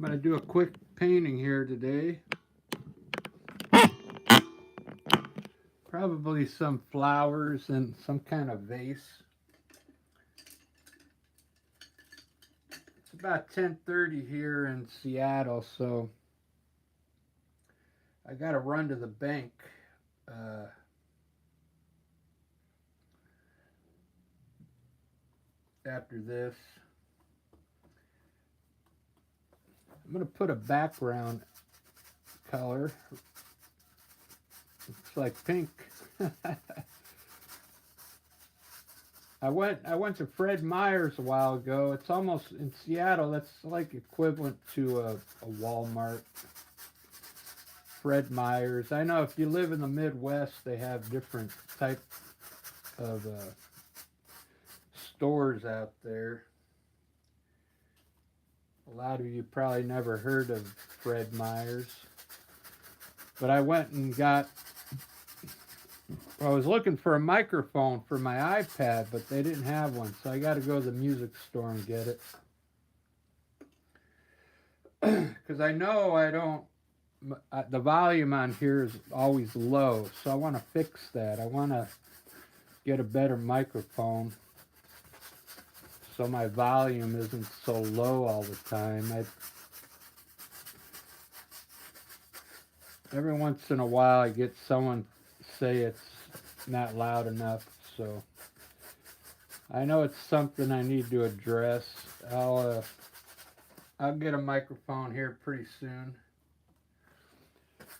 going to do a quick painting here today. Probably some flowers and some kind of vase. It's about 10:30 here in Seattle, so I got to run to the bank. Uh, After this, I'm going to put a background color. It's like pink. I went to Fred Meyer's a while ago. It's almost in Seattle. That's like equivalent to a Walmart. Fred Meyer's. I know if you live in the Midwest, they have different type of stores out there. A lot of you probably never heard of Fred Meyer's. But I went and I was looking for a microphone for my iPad, but they didn't have one, so I got to go to the music store and get it. Because I know the volume on here is always low, so I want to fix that. I want to get a better microphone so my volume isn't so low all the time. Every once in a while I get someone say it's not loud enough, so I know it's something I need to address. I'll get a microphone here pretty soon.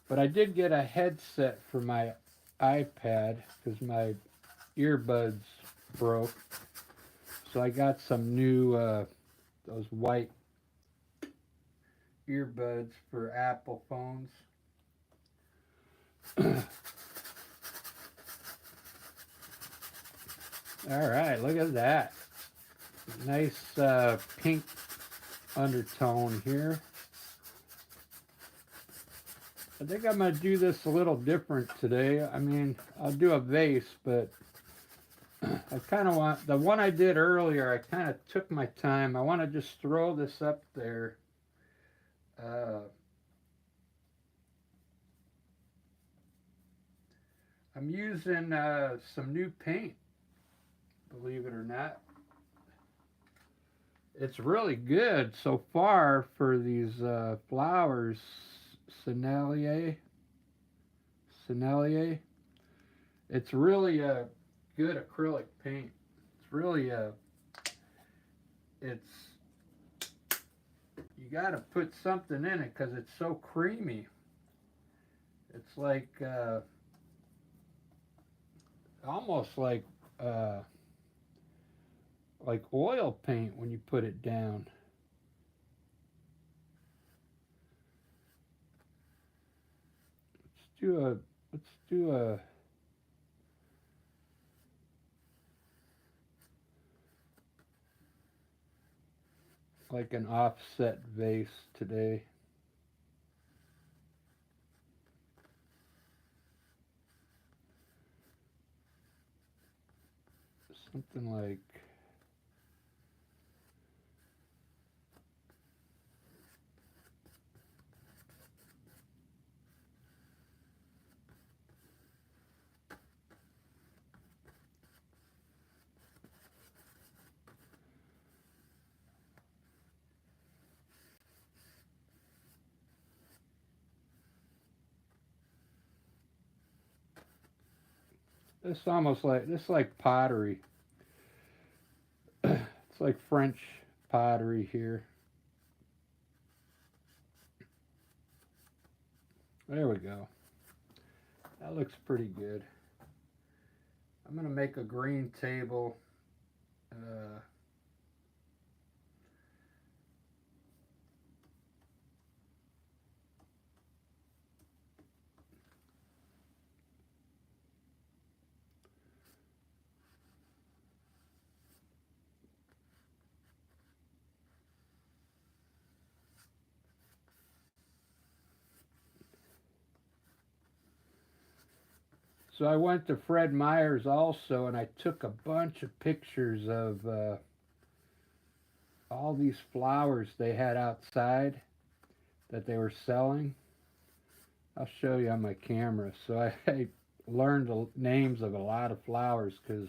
But I did get a headset for my iPad because my earbuds broke. So I got some new those white earbuds for Apple phones. All right, look at that. Nice pink undertone here. I think I'm going to do this a little different today. I mean, I'll do a vase, but I kind of want, the one I did earlier, I kind of took my time. I want to just throw this up there. I'm using some new paint, believe it or not. It's really good so far for these flowers. Sennelier. It's really a good acrylic paint. It's really you got to put something in it because it's so creamy. It's like almost like oil paint when you put it down. Let's do a like an offset vase today. Something like this like pottery. It's like French pottery here. There we go. That looks pretty good. I'm going to make a green table. So I went to Fred Meyer's also, and I took a bunch of pictures of all these flowers they had outside. that they were selling. I'll show you on my camera. So I learned the names of a lot of flowers because,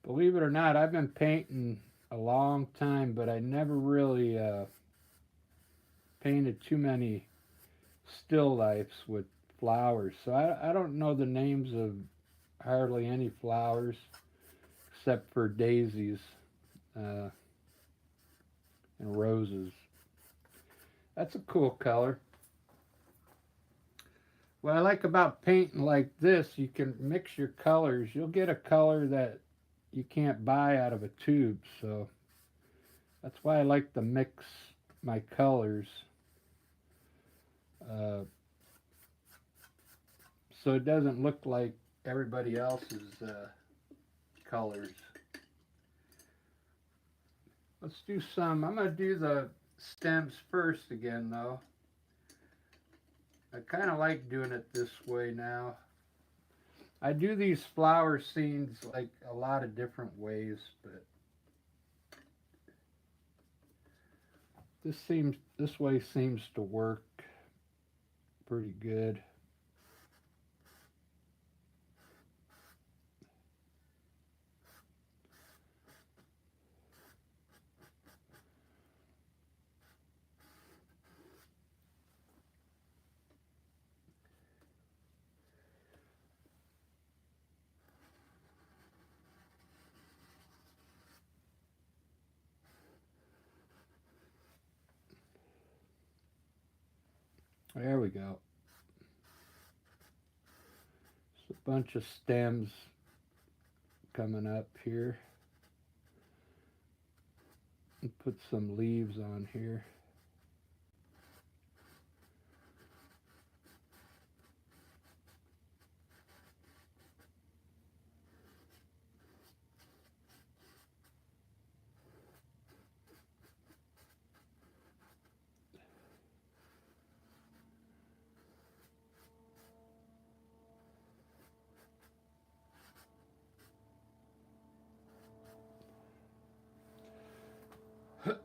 believe it or not, I've been painting a long time, but I never really painted too many still lifes with flowers. So I don't know the names of hardly any flowers except for daisies uh, and roses. That's a cool color. What I like about painting like this, you can mix your colors. You'll get a color that you can't buy out of a tube. So that's why I like to mix my colors. Uh, so it doesn't look like everybody else's colors. Let's do some. I'm going to do the stems first again, though. I kind of like doing it this way now. I do these flower scenes like a lot of different ways, but this way seems to work pretty good. There we go. Just a bunch of stems coming up here. And put some leaves on here.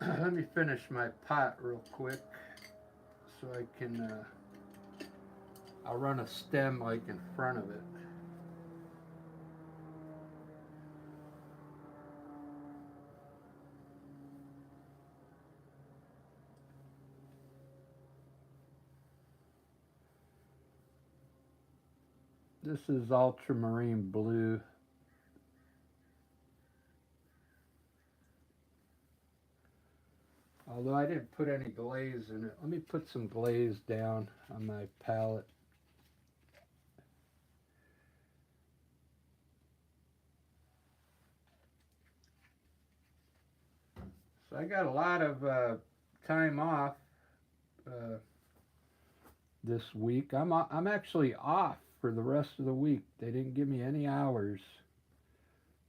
Let me finish my pot real quick so I can, I'll run a stem like in front of it. This is ultramarine blue. Although I didn't put any glaze in it. Let me put some glaze down on my palette. So I got a lot of time off this week. I'm actually off for the rest of the week. They didn't give me any hours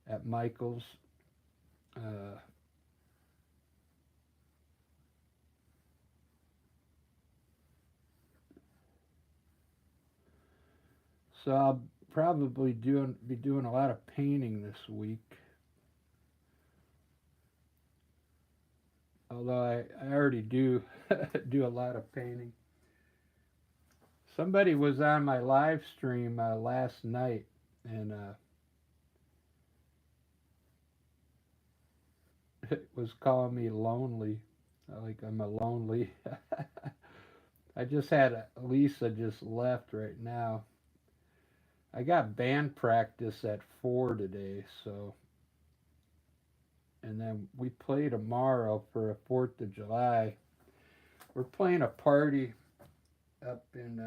at Michael's. Uh, so I'll probably be doing a lot of painting this week. Although I already do do a lot of painting. Somebody was on my live stream last night and was calling me lonely. Like I'm a lonely. I just had Lisa just left right now. I got band practice at 4 today, so and then we play tomorrow for a 4th of July. We're playing a party up in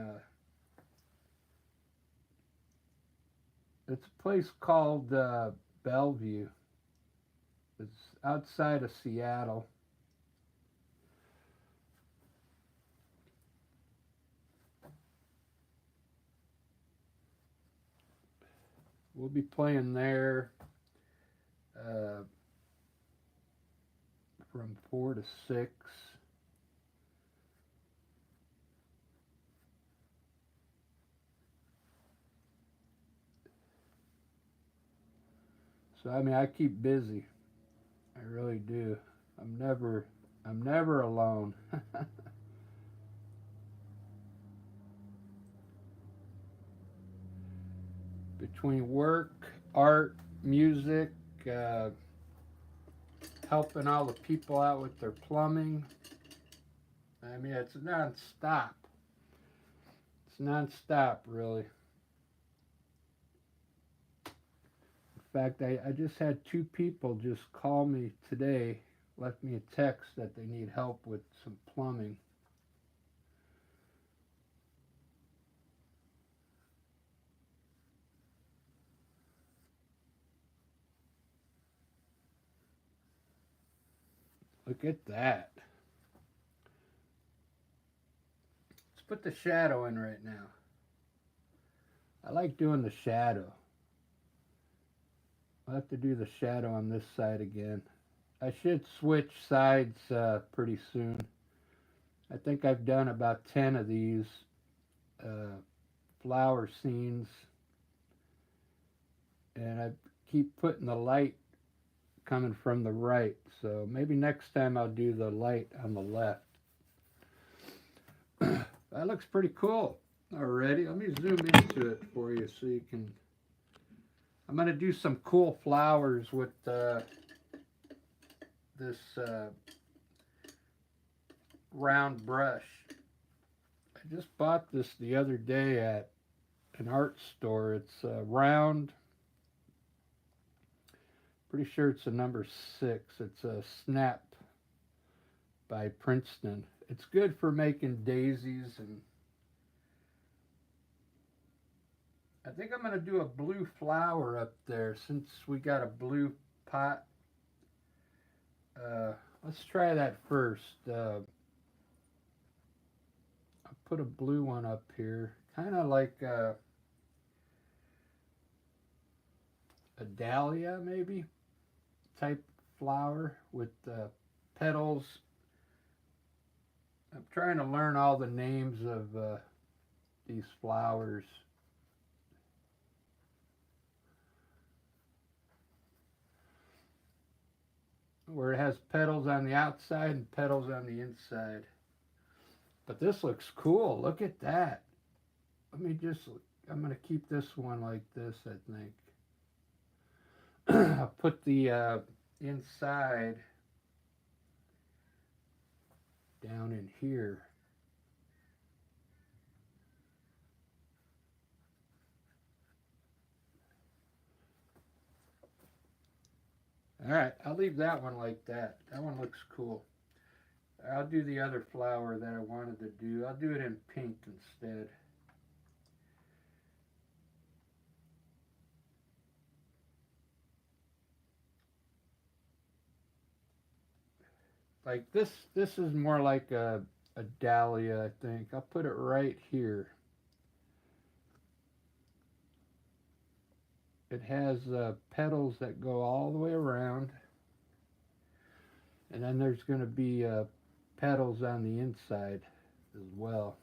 it's a place called Bellevue. It's outside of Seattle. We'll be playing there from 4 to 6. So I mean, I keep busy. I really do. I'm never alone. between work, art, music, uh, helping all the people out with their plumbing. I mean, it's non-stop. It's non-stop, really. In fact, I just had two people just call me today, left me a text that they need help with some plumbing. Look at that. Let's put the shadow in right now. I like doing the shadow. I'll have to do the shadow on this side again. I should switch sides pretty soon. I think I've done about 10 of these uh, flower scenes, and I keep putting the light coming from the right, so maybe next time I'll do the light on the left. That looks pretty cool already. Let me zoom into it for you so you can. I'm going to do some cool flowers with this round brush. I just bought this the other day at an art store. It's round. Pretty sure it's a number 6. It's a Snap by Princeton. It's good for making daisies, and I think I'm going to do a blue flower up there since we got a blue pot. Let's try that first. I'll put a blue one up here, kind of like a dahlia maybe type flower with petals. I'm trying to learn all the names of these flowers. Where it has petals on the outside and petals on the inside. But this looks cool. Look at that. I'm going to keep this one like this, I think. I'll put the inside down in here. All right, I'll leave that one like that. That one looks cool. I'll do the other flower that I wanted to do. I'll do it in pink instead. Like this is more like a dahlia, I think. I'll put it right here. It has petals that go all the way around, and then there's going to be petals on the inside as well.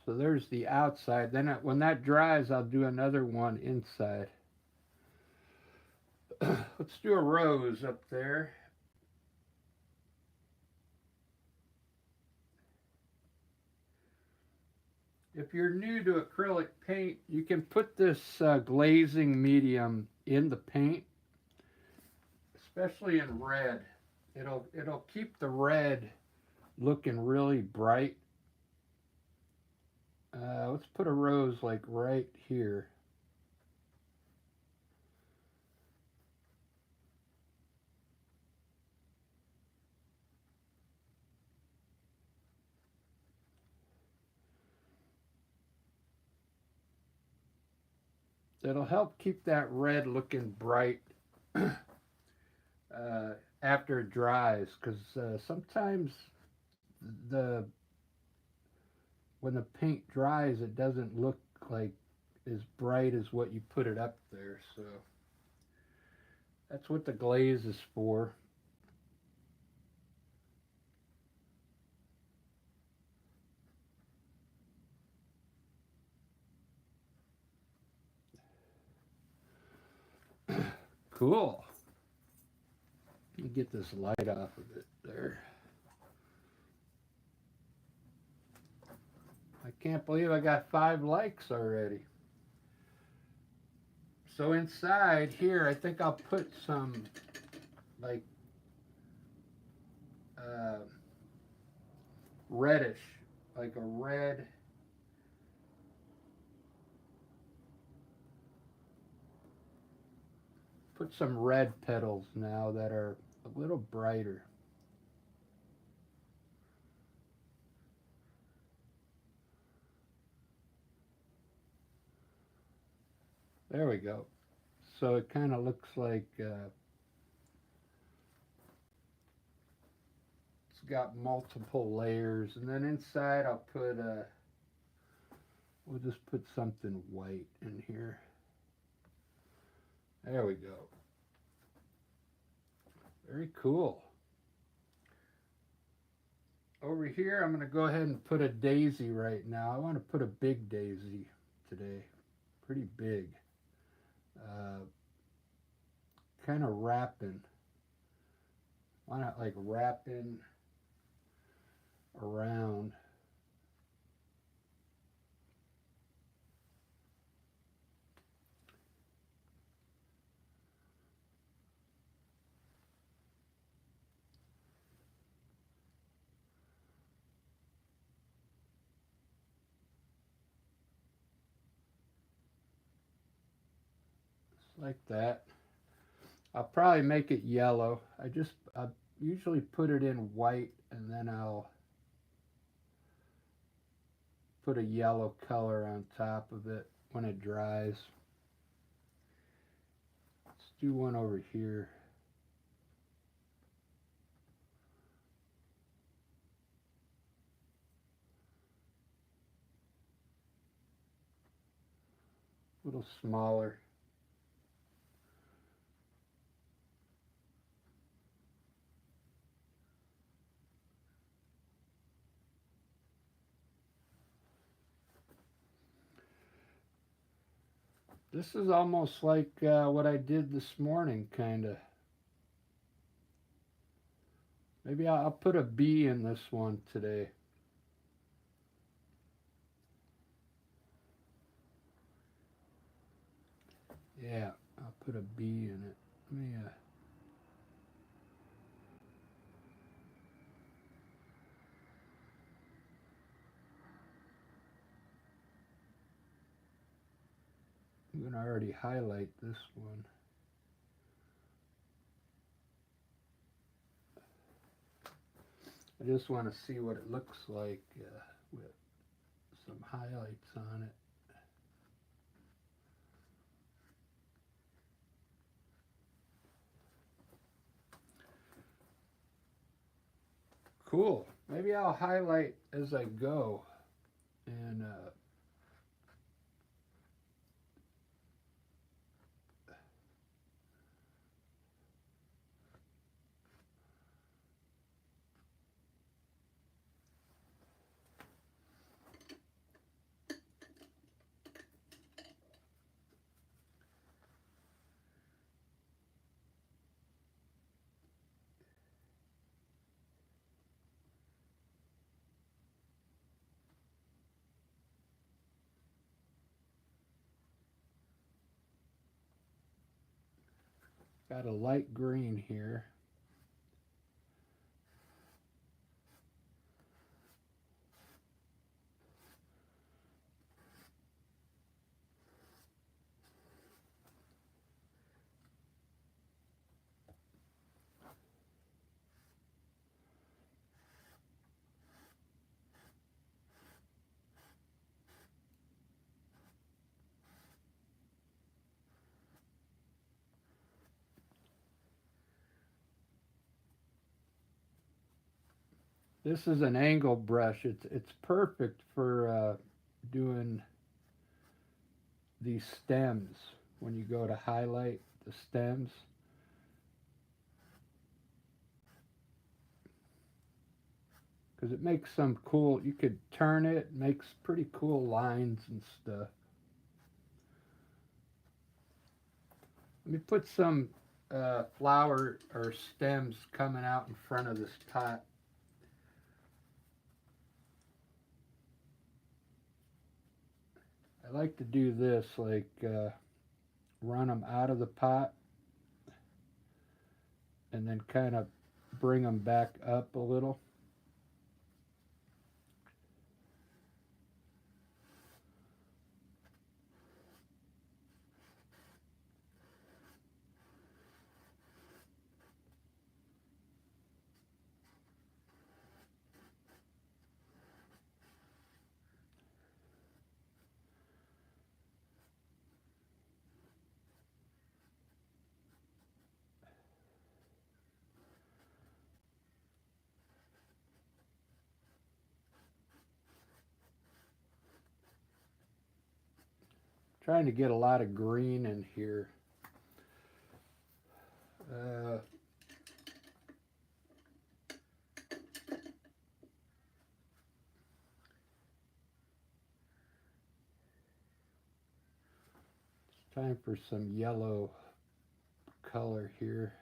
So there's the outside. Then when that dries, I'll do another one inside. Let's do a rose up there. If you're new to acrylic paint, you can put this glazing medium in the paint, especially in red. It'll keep the red looking really bright. Let's put a rose like right here. It'll help keep that red looking bright after it dries, because sometimes the when the paint dries, it doesn't look like as bright as what you put it up there. So that's what the glaze is for. cool. Let me get this light off of it there. I can't believe I got 5 likes already. So inside here, I think I'll put some like uh, reddish, like a red. Put some red petals now that are a little brighter. There we go. So it kind of looks like it's got multiple layers. And then inside I'll put, we'll just put something white in here. There we go. Very cool. Over here, I'm going to go ahead and put a daisy right now. I want to put a big daisy today. Pretty big. Kind of wrapping. Why not like wrapping around. Just like that. I'll probably make it yellow. I usually put it in white and then I'll put a yellow color on top of it when it dries. Let's do one over here. A little smaller. This is almost like what I did this morning, kind of. Maybe I'll put a bee in this one today. Yeah, I'll put a bee in it. Let me, I'm going to already highlight this one. I just want to see what it looks like with some highlights on it. Cool. Maybe I'll highlight as I go. And got a light green here. This is an angle brush. It's perfect for doing these stems when you go to highlight the stems. Because it makes some cool, you could turn it, makes pretty cool lines and stuff. Let me put some flower or stems coming out in front of this pot. I like to do this, like run them out of the pot and then kind of bring them back up a little. Trying to get a lot of green in here. It's time for some yellow color here.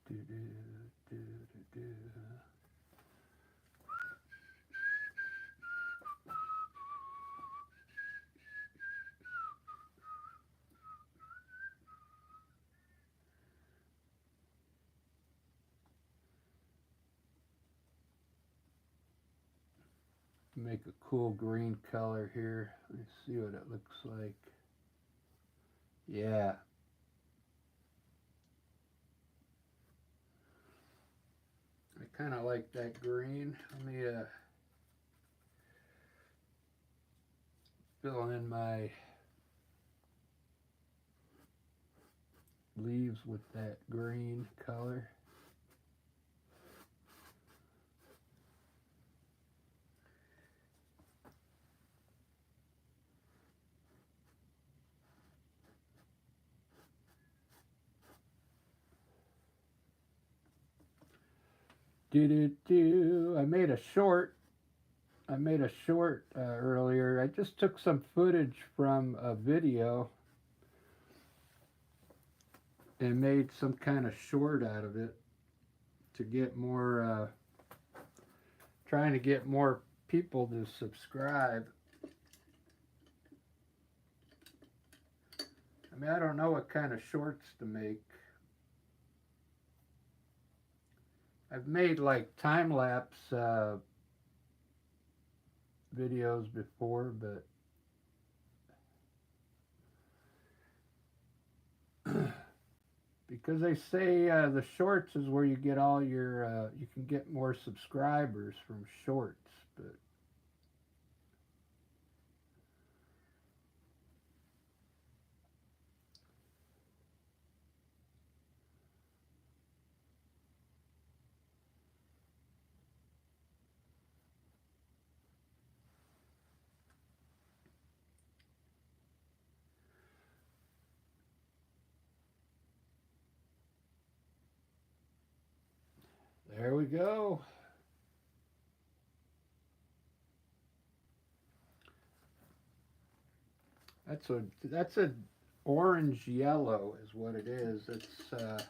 Do, do, do, do, do. Make a cool green color here. Let's see what it looks like. Yeah. I kind of like that green. Let me fill in my leaves with that green color. I made a short. Earlier. I just took some footage from a video and made some kind of short out of it to get more. Trying to get more people to subscribe. I mean, I don't know what kind of shorts to make. I've made like time lapse videos before, but because they say the shorts is where you get all your, you can get more subscribers from shorts, but there we go. That's a orange yellow is what it is. It's let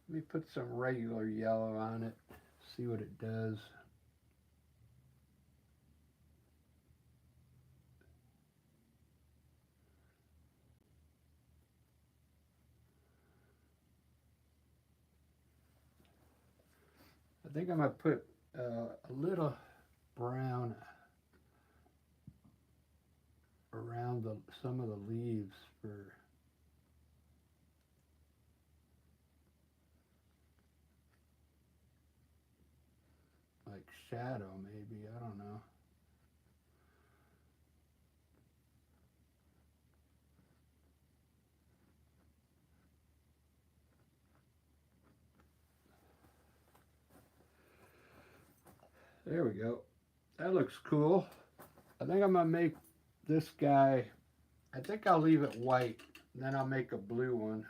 me put some regular yellow on it. See what it does. I think I'm gonna put a little brown around some of the leaves for like shadow, maybe, I don't know. There we go. That looks cool. I think I'm gonna make this guy, I think I'll leave it white, and then I'll make a blue one.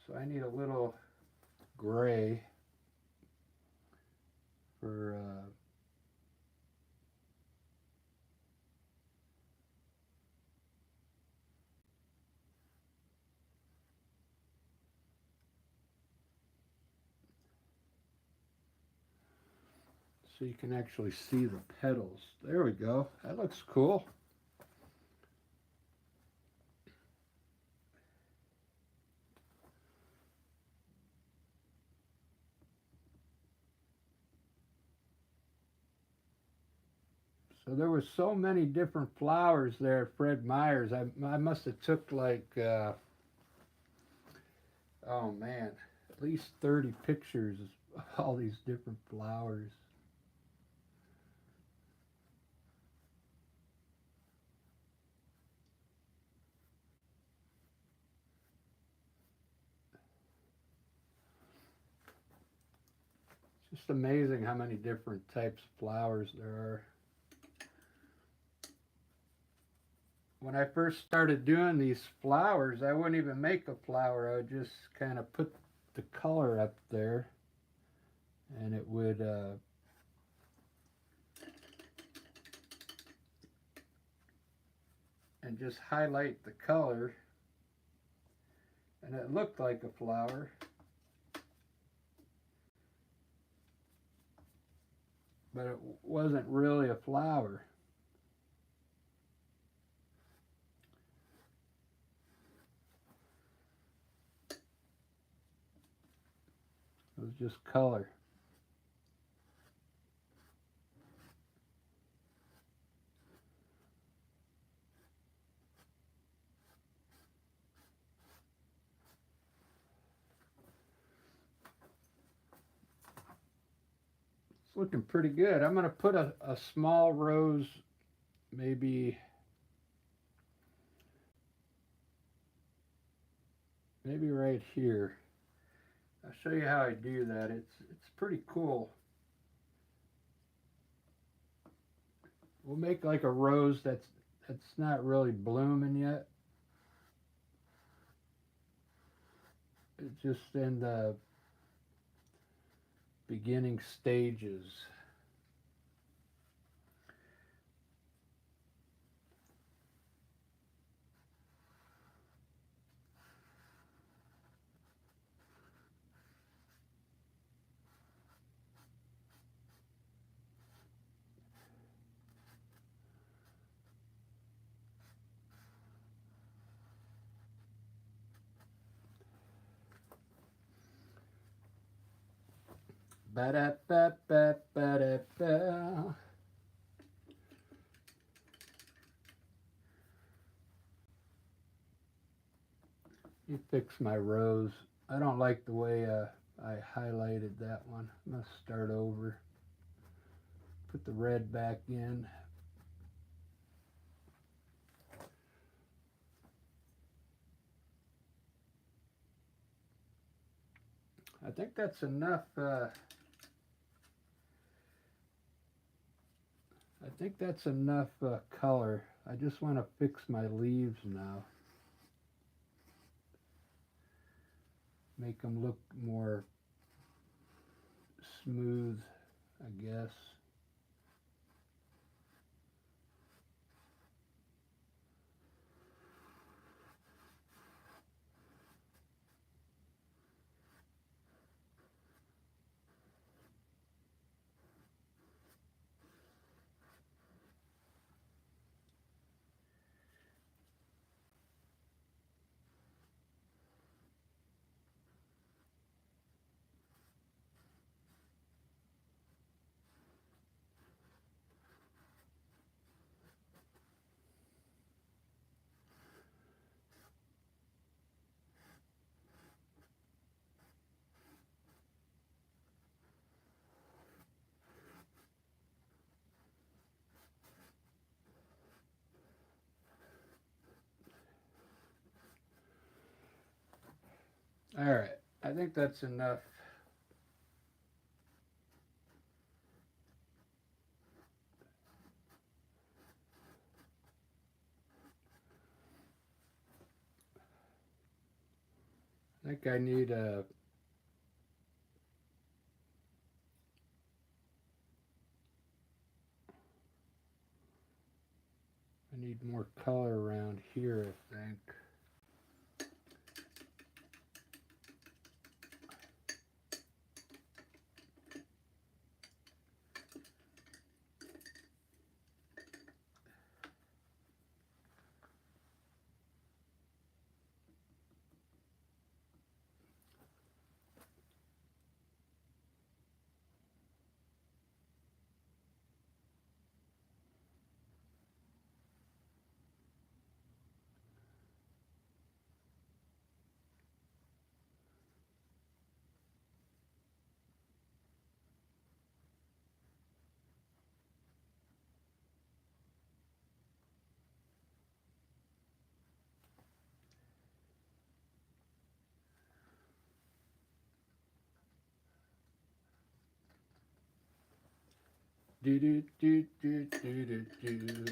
So I need a little gray for so you can actually see the petals. There we go. That looks cool. So there were so many different flowers there at Fred Meyer's. I must have took like, oh man, at least 30 pictures of all these different flowers. It's just amazing how many different types of flowers there are. When I first started doing these flowers, I wouldn't even make a flower. I would just kind of put the color up there, and it would and just highlight the color, and it looked like a flower. But it wasn't really a flower. It was just color. It's looking pretty good. I'm going to put a small rose, maybe right here. I'll show you how I do that. It's pretty cool. We'll make like a rose that's not really blooming yet. It's just in the beginning stages. Ba-da-ba-ba-ba-da-ba. You fix my rose. I don't like the way I highlighted that one. I'm going to start over. Put the red back in. I think that's enough. I think that's enough color. I just want to fix my leaves now. Make them look more smooth, I guess. All right, I think that's enough. I think I need more color around here, I think. Do do do do do do do.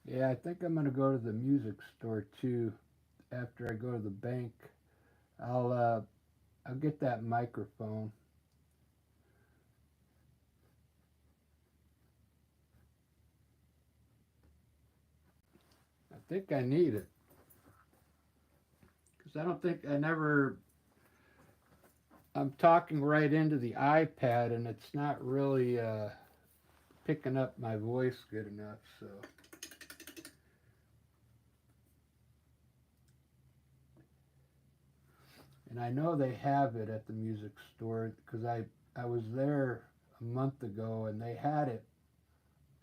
Yeah, I think I'm gonna go to the music store too. After I go to the bank, I'll uh, I'll get that microphone. I think I need it because I don't think I never. I'm talking right into the iPad and it's not really picking up my voice good enough. So, and I know they have it at the music store because I was there a month ago and they had it,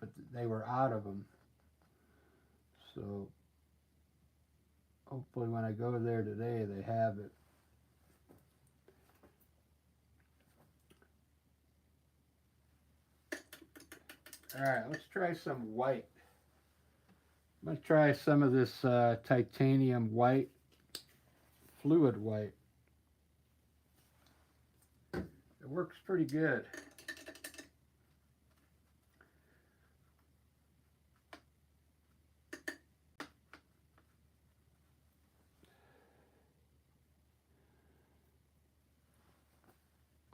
but they were out of them. So hopefully when I go there today, they have it. All right, let's try some white. I'm gonna try some of this titanium white, fluid white. It works pretty good.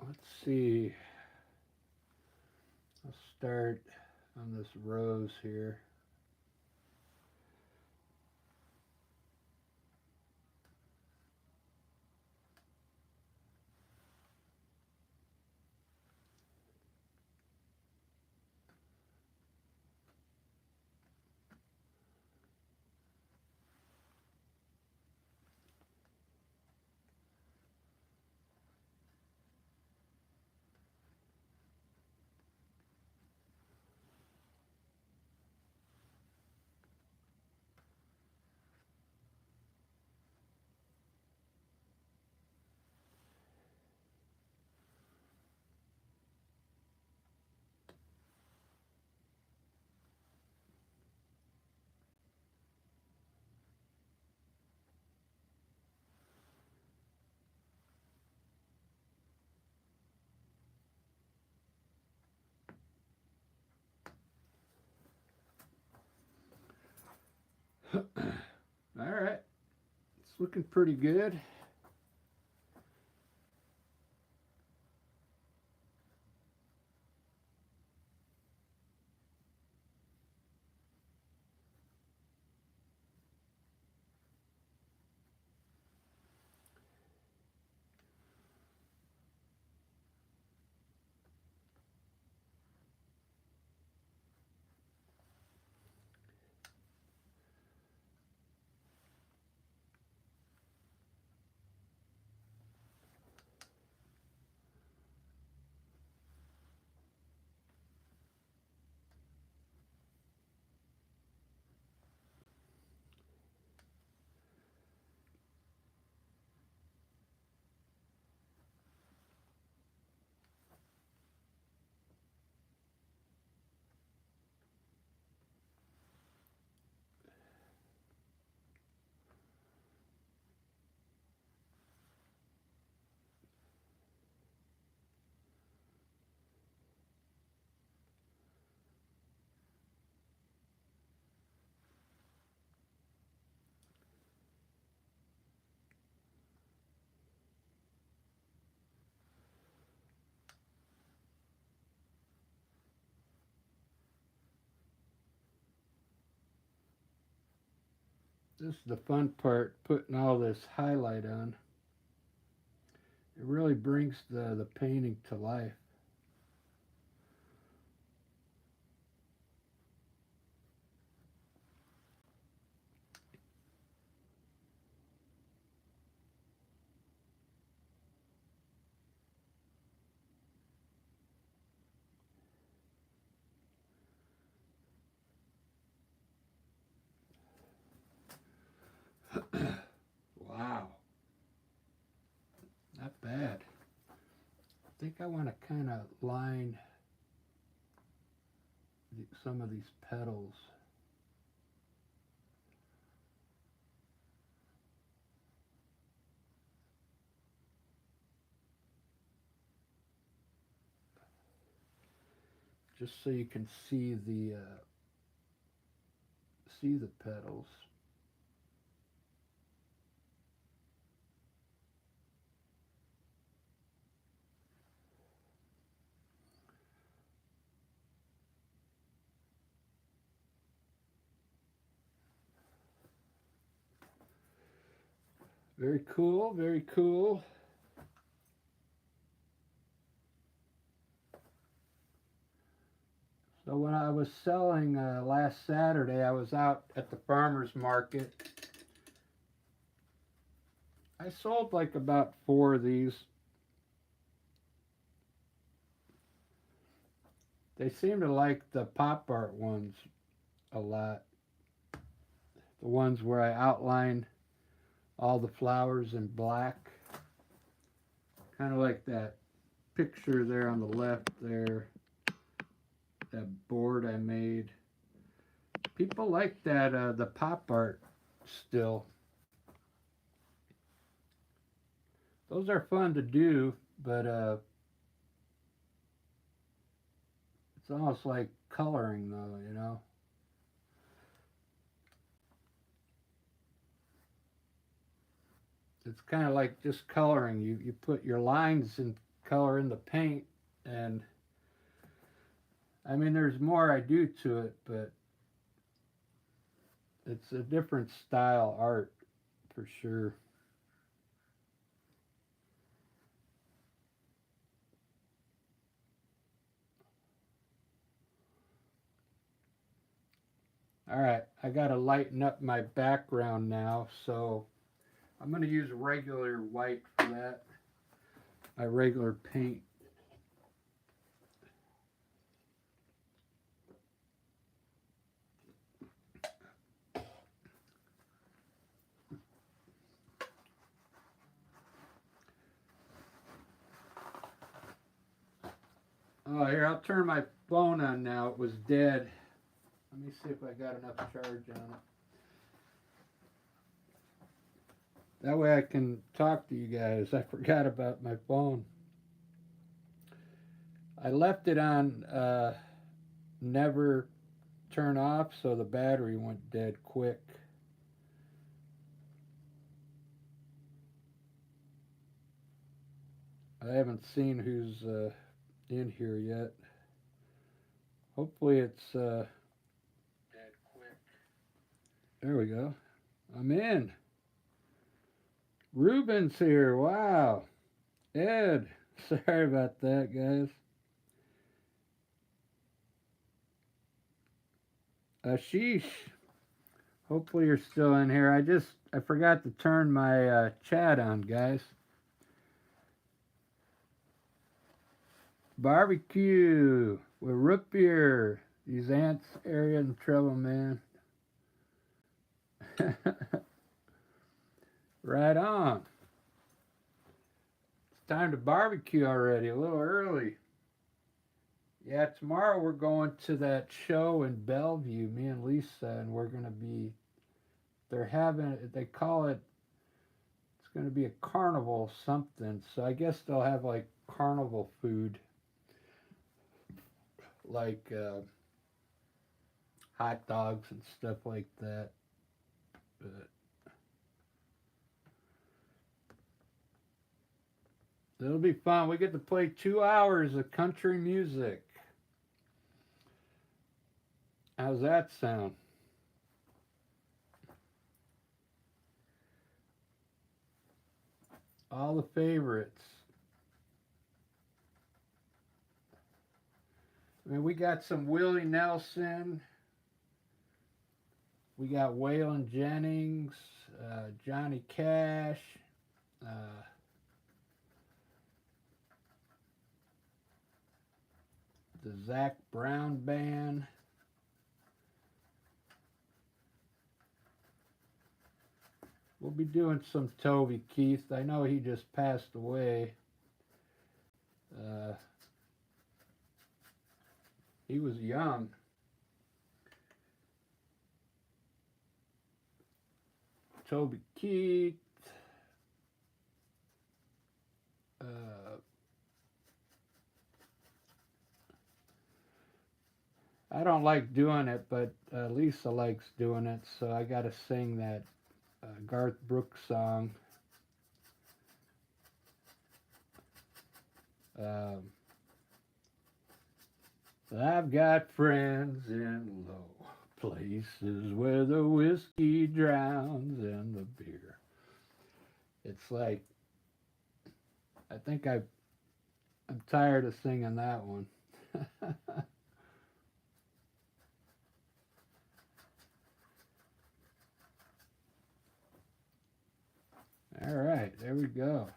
Let's see. I'll start on this rose here. All right, it's looking pretty good. This is the fun part, putting all this highlight on. It really brings the painting to life. Wow, not bad. I think I want to kind of line some of these petals. Just so you can see the petals. Very cool, very cool. So when I was selling last Saturday, I was out at the farmer's market. I sold like about 4 of these. They seem to like the pop art ones a lot. The ones where I outline all the flowers in black. Kind of like that picture there on the left there. That board I made. People like that, the pop art still. Those are fun to do, but it's almost like coloring though, you know. It's kind of like just coloring. You put your lines and color in the paint, and I mean there's more I do to it, but it's a different style art for sure. All right, I got to lighten up my background now, so I'm going to use regular white for that. My regular paint. Oh, here, I'll turn my phone on now. It was dead. Let me see if I got enough charge on it. That way I can talk to you guys. I forgot about my phone. I left it on never turn off, so the battery went dead quick. I haven't seen who's in here yet. Hopefully it's dead quick. There we go. I'm in. Ruben's here. Wow. Ed. Sorry about that, guys. Ashish. Hopefully you're still in here. I forgot to turn my chat on, guys. Barbecue with root beer. These ants are in trouble, man. Right on. It's time to barbecue already, a little early. Yeah, tomorrow we're going to that show in Bellevue, me and Lisa, and we're going to be, they call it, it's going to be a carnival something. So I guess they'll have like carnival food, like hot dogs and stuff like that. But it'll be fun. We get to play 2 hours of country music. How's that sound? All the favorites. I mean, we got some Willie Nelson. We got Waylon Jennings, Johnny Cash, uh, the Zac Brown Band. We'll be doing some Toby Keith. I know he just passed away. Uh, he was young. Toby Keith. Uh, I don't like doing it, but Lisa likes doing it, so I got to sing that Garth Brooks song. Um, I've got friends in low places where the whiskey drowns and the beer. It's like, I think I'm tired of singing that one. All right, there we go.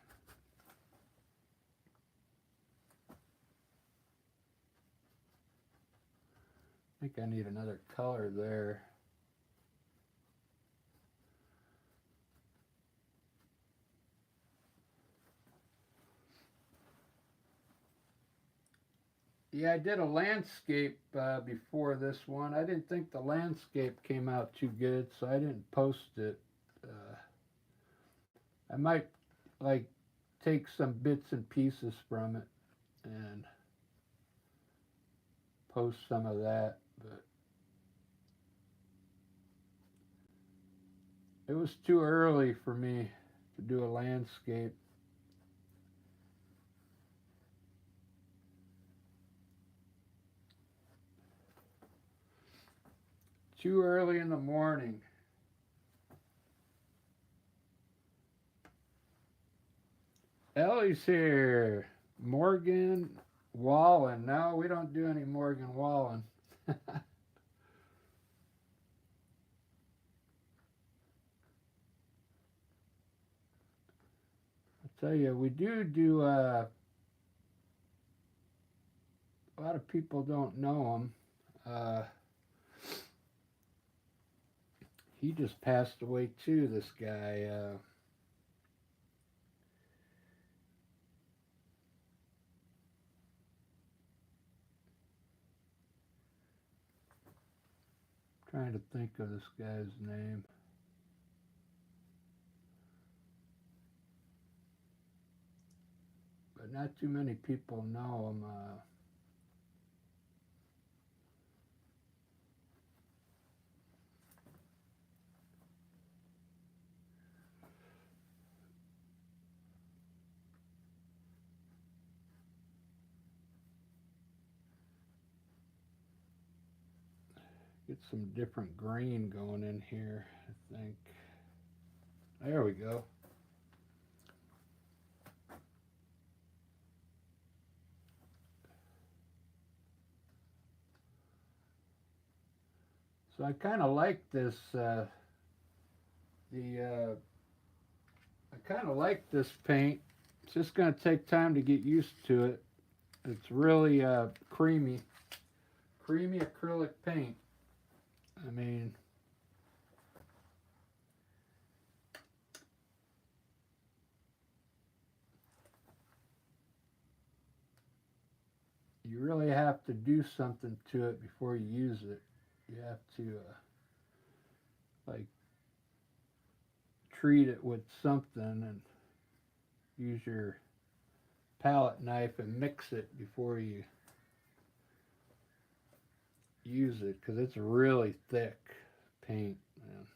I think I need another color there. Yeah, I did a landscape before this one. I didn't think the landscape came out too good, so I didn't post it. I might like take some bits and pieces from it and post some of that, but it was too early for me to do a landscape. Too early in the morning. Ellie's here. Morgan Wallen. No, we don't do any Morgan Wallen. I tell you, we do. A lot of people don't know him. He just passed away too. This guy. Trying to think of this guy's name. But not too many people know him. Get some different green going in here, I think. There we go. So I kind of like this. I kind of like this paint. It's just going to take time to get used to it. It's really creamy acrylic paint. I mean, you really have to do something to it before you use it. You have to like treat it with something and use your palette knife and mix it before you use it because it's really thick paint, man.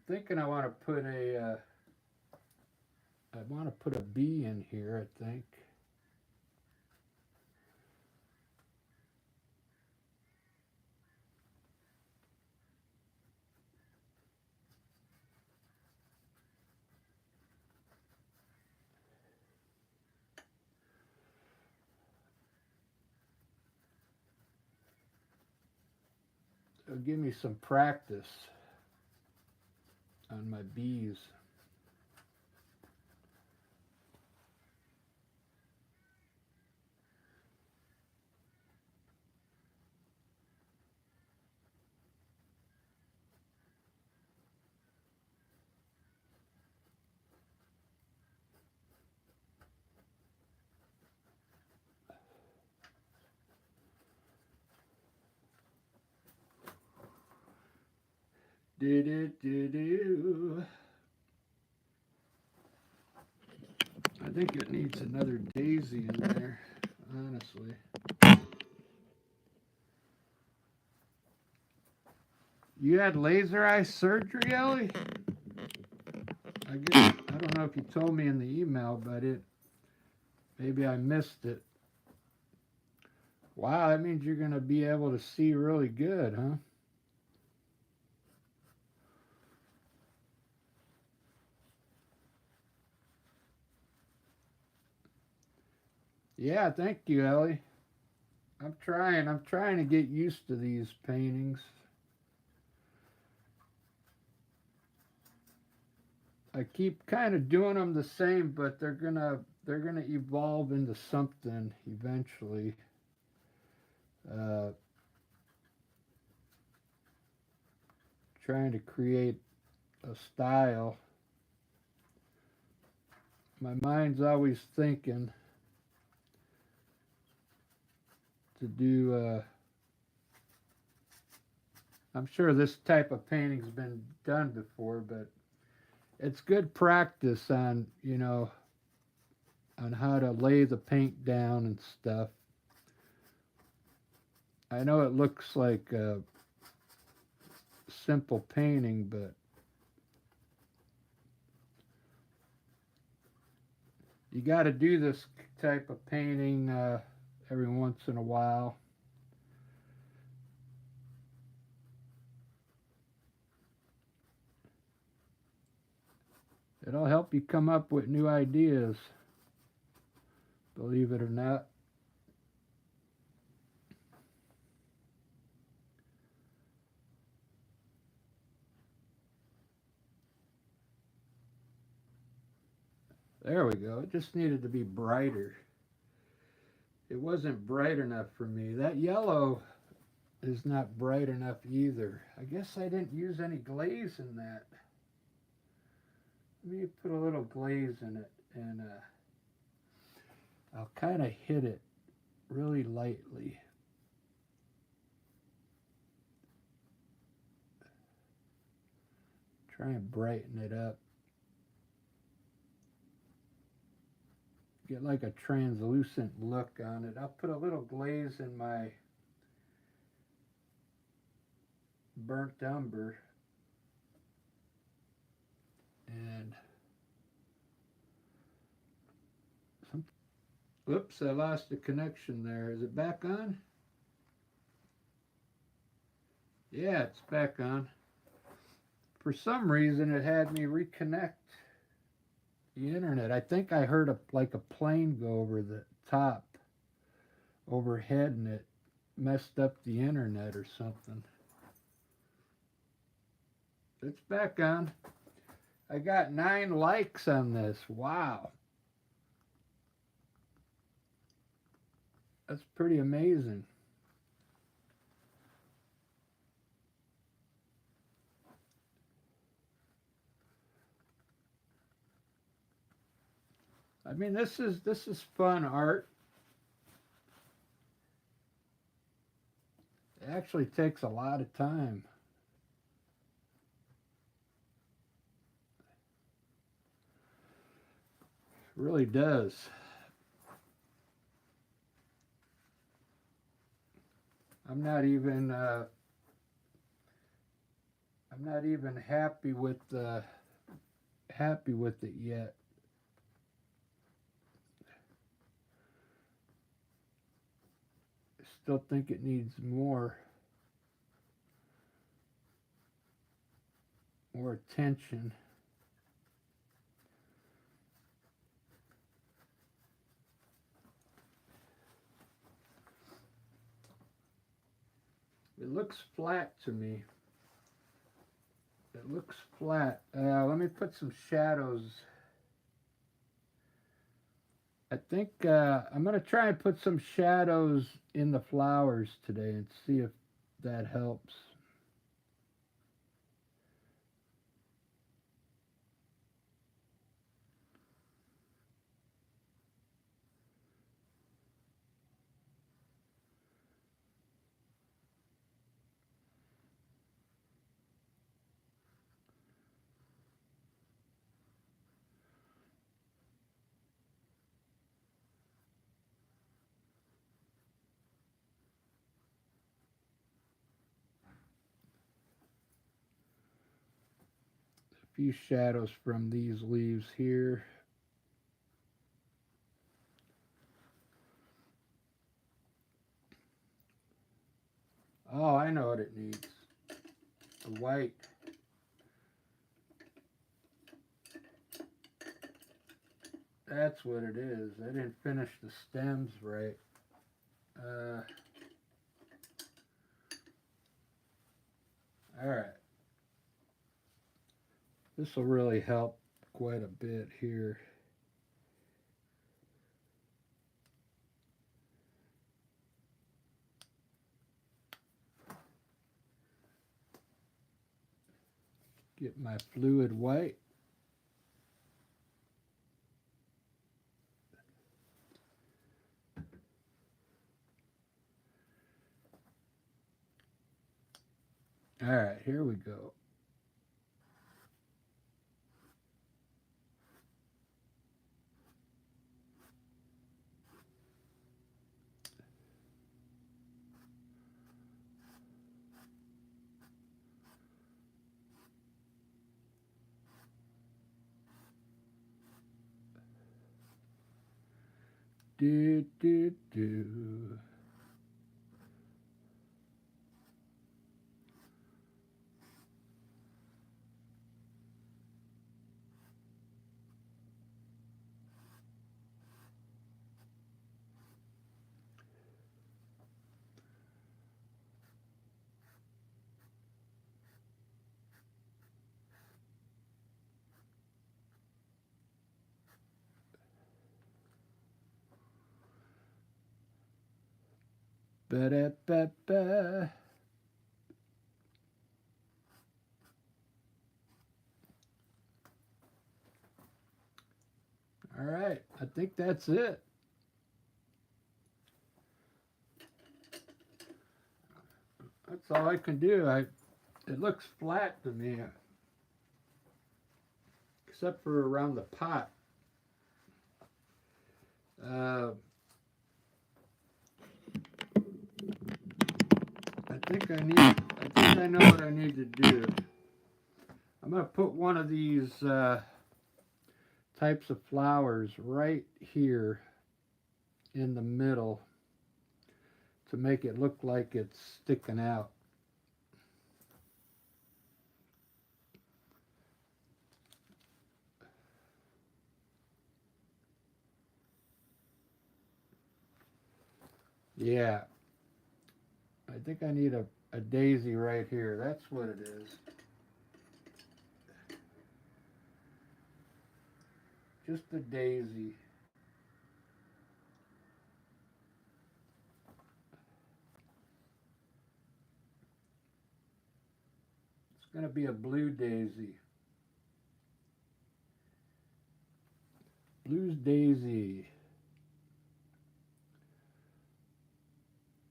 thinking I want to put a bee in here, I think. It'll give me some practice on my bees. Do do do do. I think it needs another daisy in there, honestly. You had laser eye surgery, Ellie? I guess I don't know if you told me in the email, but maybe I missed it. Wow, that means you're gonna be able to see really good, huh? Yeah, thank you, Ellie. I'm trying. I'm trying to get used to these paintings. I keep kind of doing them the same, but they're gonna evolve into something eventually. Uh, Trying to create a style. My mind's always thinking to do. I'm sure this type of painting's been done before, but it's good practice on on how to lay the paint down and stuff. I know it looks like a simple painting, but you got to do this type of painting every once in a while. It'll help you come up with new ideas, believe it or not. There we go. It just needed to be brighter. It wasn't bright enough for me. That yellow is not bright enough either. I guess I didn't use any glaze in that. Let me put a little glaze in it, and I'll kind of hit it really lightly. Try and brighten it up. Get like a translucent look on it. I'll put a little glaze in my burnt umber, and oops, I lost the connection there. Is it back on? Yeah, it's back on. For some reason, it had me reconnect the internet. I think I heard like a plane go over the top overhead, and it messed up the internet or something. It's back on. I got 9 likes on this. Wow. That's pretty amazing. I mean, this is fun art. It actually takes a lot of time. It really does. I'm not even I'm not even happy with it yet. I still think it needs more attention. It looks flat to me. It looks flat. Let me put some shadows. I think I'm going to try and put some shadows in the flowers today and see if that helps. A few shadows from these leaves here. Oh, I know what it needs. The white. That's what it is. I didn't finish the stems right. All right. This will really help quite a bit here. Get my fluid white. All right, here we go. Do, do, do. Ba-da-ba-ba. All right, I think that's it. That's all I can do. It looks flat to me, except for around the pot. Uh, I think I know what I need to do. I'm gonna put one of these types of flowers right here in the middle to make it look like it's sticking out. Yeah, I think I need a daisy right here. That's what it is. Just a daisy. It's going to be a blue daisy. Blue's daisy.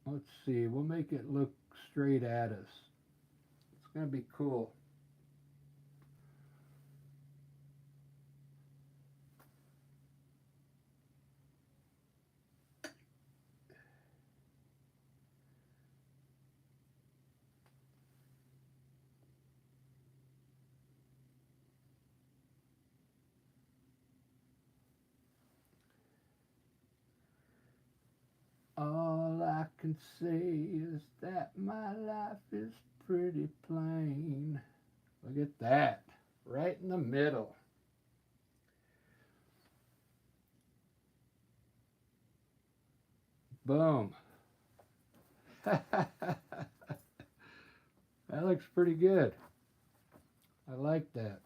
Let's see. We'll make it look straight at us. It's going to be cool. All I can say is that my life is pretty plain. Look at that. Right in the middle. Boom. That looks pretty good. I like that.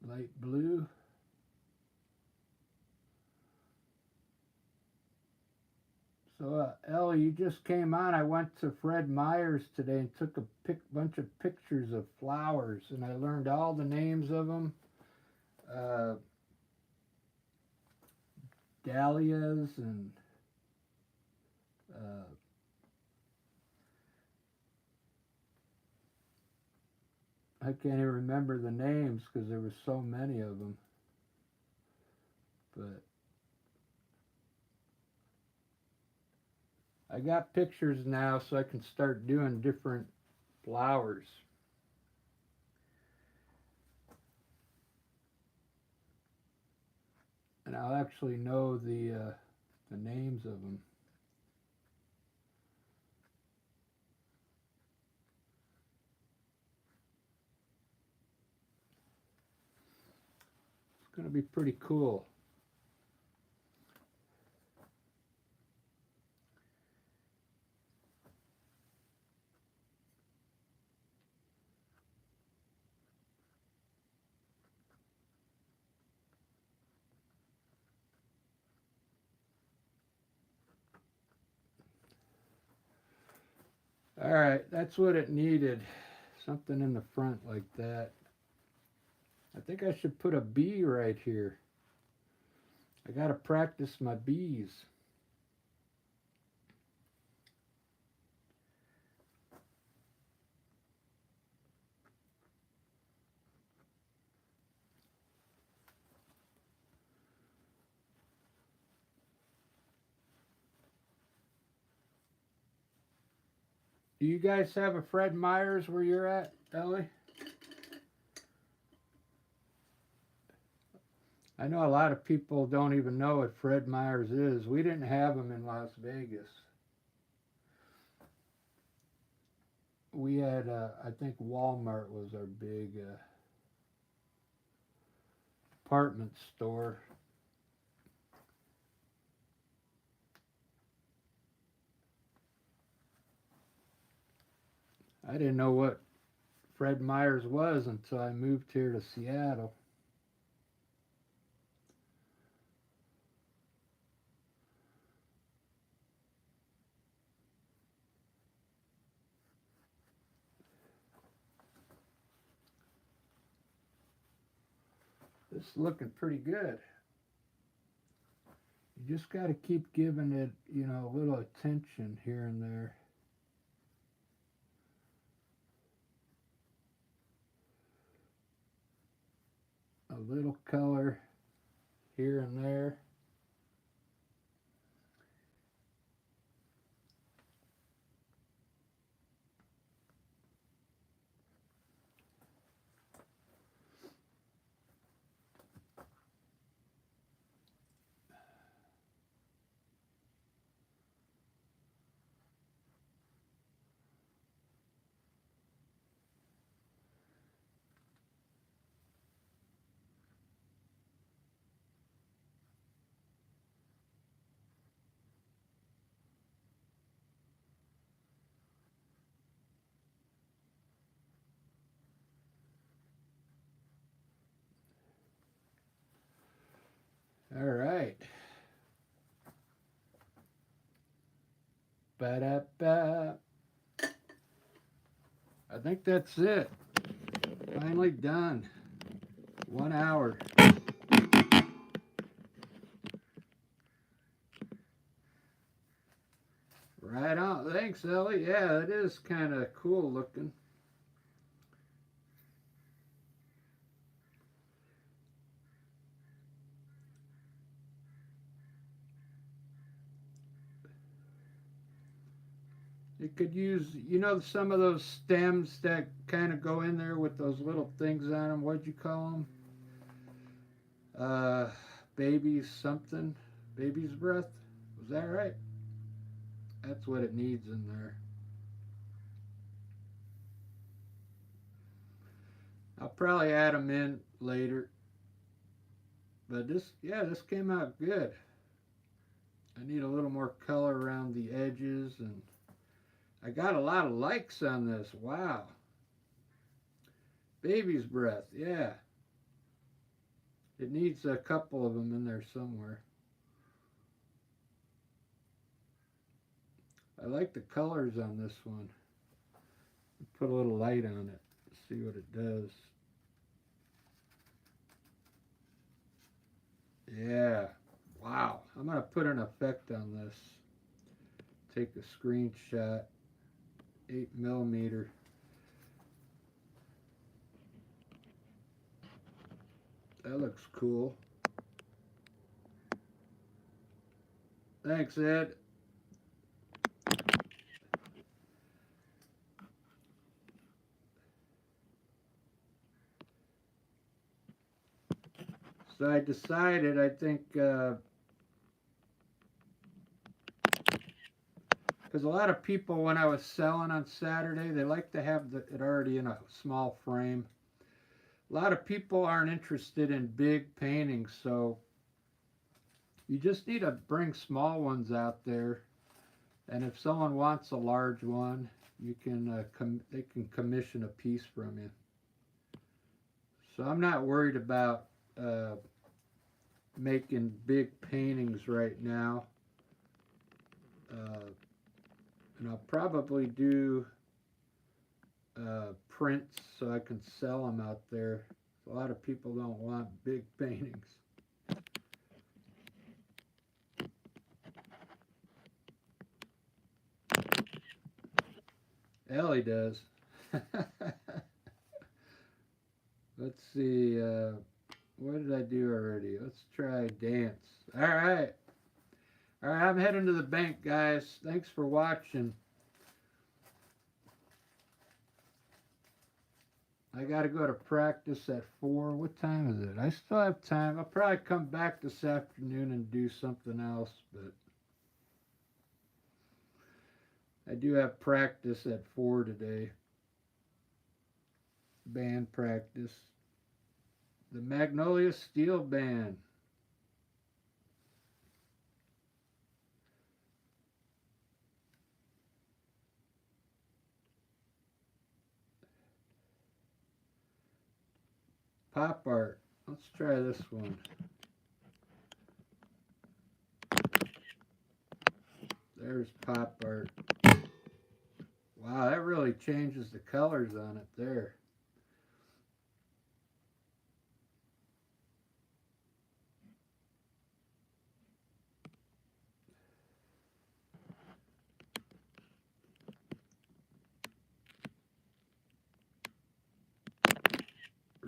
Light blue. So, Ellie, you just came on. I went to Fred Meyer's today and took a bunch of pictures of flowers, and I learned all the names of them. Uh, Dahlias and uh, I can't even remember the names because there were so many of them. But I got pictures now, so I can start doing different flowers. And I'll actually know the names of them. It's going to be pretty cool. All right, that's what it needed. Something in the front like that. I think I should put a bee right here. I got to practice my bees. Do you guys have a Fred Meyer's where you're at, Ellie? I know a lot of people don't even know what Fred Meyer's is. We didn't have them in Las Vegas. We had, I think Walmart was our big department store. I didn't know what Fred Meyer's was until I moved here to Seattle. This is looking pretty good. You just got to keep giving it, a little attention here and there. A little color here and there. All right. Ba-da-ba. I think that's it. Finally done. 1 hour. Right on. Thanks, Ellie. Yeah, it is kind of cool looking. It could use, you know, some of those stems that kind of go in there with those little things on them. What'd you call them? Uh, baby's something. Baby's breath. Was that right? That's what it needs in there. I'll probably add them in later. But this, yeah, this came out good. I need a little more color around the edges, and I got a lot of likes on this. Wow. Baby's breath, yeah. It needs a couple of them in there somewhere. I like the colors on this one. Put a little light on it. See what it does. Yeah. Wow. I'm going to put an effect on this. Take a screenshot. 8mm. That looks cool. Thanks, Ed. So I decided, I think, because a lot of people, when I was selling on Saturday, they like to have it already in a small frame. A lot of people aren't interested in big paintings, so you just need to bring small ones out there. And if someone wants a large one, you can they can commission a piece from you. So I'm not worried about making big paintings right now. And I'll probably do prints so I can sell them out there. A lot of people don't want big paintings. Ellie does. Let's see. What did I do already? Let's try dance. All right. All right, I'm heading to the bank, guys. Thanks for watching. I got to go to practice at 4. What time is it? I still have time. I'll probably come back this afternoon and do something else, but I do have practice at 4 today. Band practice. The Magnolia Steel Band. Pop art. Let's try this one. There's pop art. Wow, that really changes the colors on it there.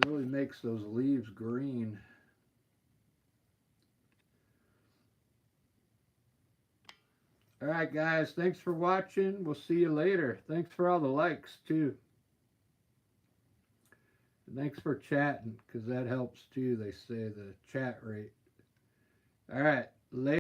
Really makes those leaves green. All right, guys. Thanks for watching. We'll see you later. Thanks for all the likes, too. And thanks for chatting, because that helps, too. They say the chat rate. All right. Later.